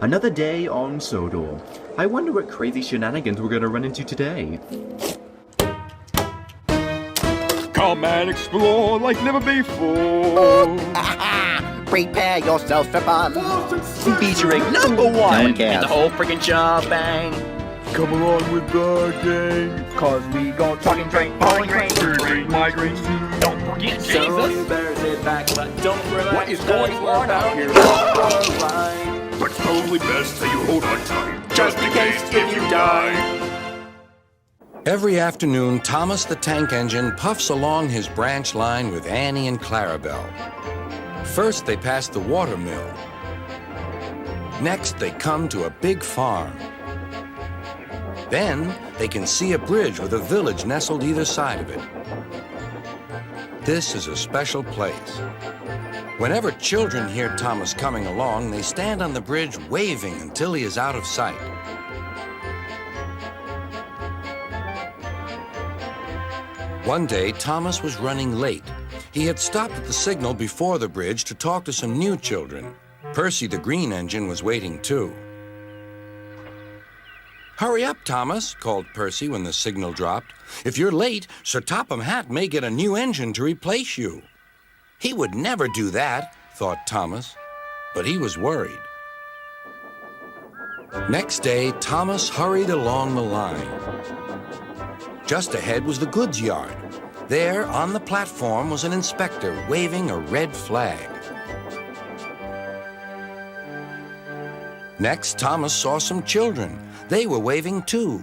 Another day on Sodor. I wonder what crazy shenanigans we're gonna run into today. Come and explore like never before. Prepare yourself for fun. Featuring #1 No one cares. and the whole freaking shebang. Come along with the gang. Cause we go trucking train, bowling train. Great migraines. Don't forget Jesus. So you better sit back, but don't relax. What is going on out here? But it's probably best that you hold on tight. Just in case if you die. Every afternoon, Thomas the Tank Engine puffs along his branch line with Annie and Clarabelle. First, they pass the water mill. Next, they come to a big farm. Then, they can see a bridge with a village nestled either side of it. This is a special place. Whenever children hear Thomas coming along, they stand on the bridge waving until he is out of sight. One day, Thomas was running late. He had stopped at the signal before the bridge to talk to some new children. Percy the Green Engine was waiting too. "Hurry up, Thomas," called Percy when the signal dropped. "If you're late, Sir Topham Hatt may get a new engine to replace you." He would never do that, thought Thomas, but he was worried. Next day, Thomas hurried along the line. Just ahead was the goods yard. There, on the platform, was an inspector waving a red flag. Next, Thomas saw some children. They were waving too.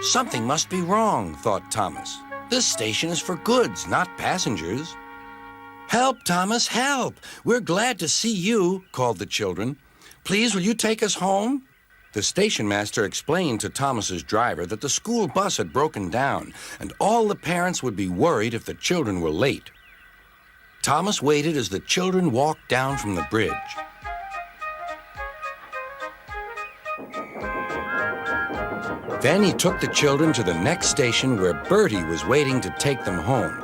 Something must be wrong, thought Thomas. This station is for goods, not passengers. "Help, Thomas, help! We're glad to see you," called the children. "Please, will you take us home?" The station master explained to Thomas's driver that the school bus had broken down, and all the parents would be worried if the children were late. Thomas waited as the children walked down from the bridge. Then he took the children to the next station where Bertie was waiting to take them home.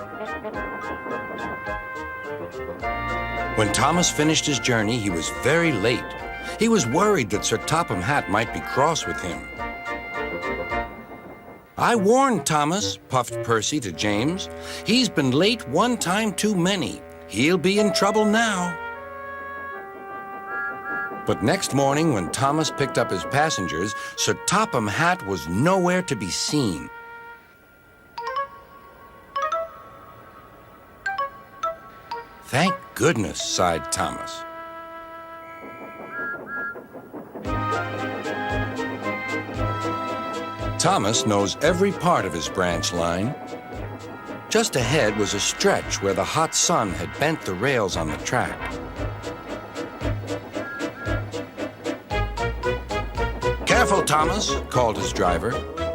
When Thomas finished his journey, he was very late. He was worried that Sir Topham Hatt might be cross with him. "I warned Thomas," puffed Percy to James. "He's been late one time too many. He'll be in trouble now." But next morning, when Thomas picked up his passengers, Sir Topham Hatt was nowhere to be seen. "Thank goodness," sighed Thomas. Thomas knows every part of his branch line. Just ahead was a stretch where the hot sun had bent the rails on the track. "Careful, Thomas," called his driver,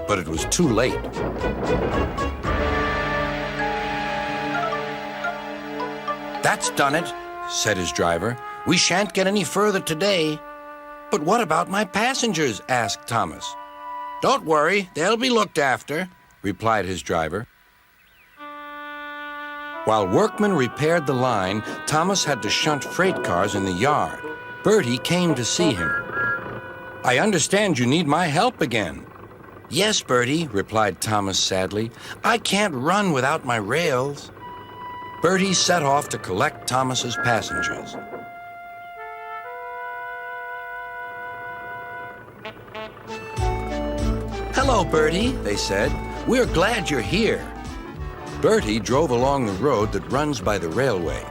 but it was too late. "That's done it," said his driver. "We shan't get any further today." "But what about my passengers?" asked Thomas. "Don't worry, they'll be looked after," replied his driver. While workmen repaired the line, Thomas had to shunt freight cars in the yard. Bertie came to see him. "I understand you need my help again." "Yes, Bertie," replied Thomas sadly. "I can't run without my rails." Bertie set off to collect Thomas's passengers. "Hello, Bertie," they said. "We're glad you're here." Bertie drove along the road that runs by the railway.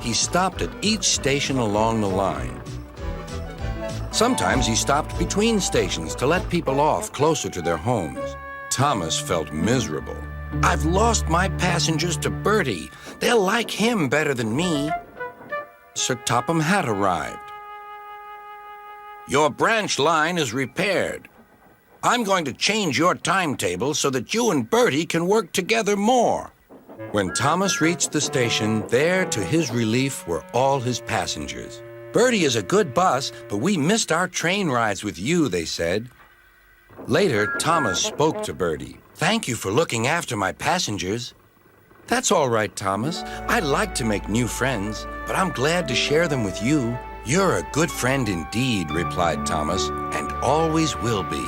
He stopped at each station along the line. Sometimes he stopped between stations to let people off closer to their homes. Thomas felt miserable. "I've lost my passengers to Bertie. They'll like him better than me." Sir Topham Hatt arrived. "Your branch line is repaired. I'm going to change your timetable so that you and Bertie can work together more." When Thomas reached the station, there, to his relief, were all his passengers. "Bertie is a good bus, but we missed our train rides with you," they said. Later, Thomas spoke to Bertie. "Thank you for looking after my passengers." "That's all right, Thomas. I like to make new friends, but I'm glad to share them with you. You're a good friend indeed, replied Thomas, and always will be.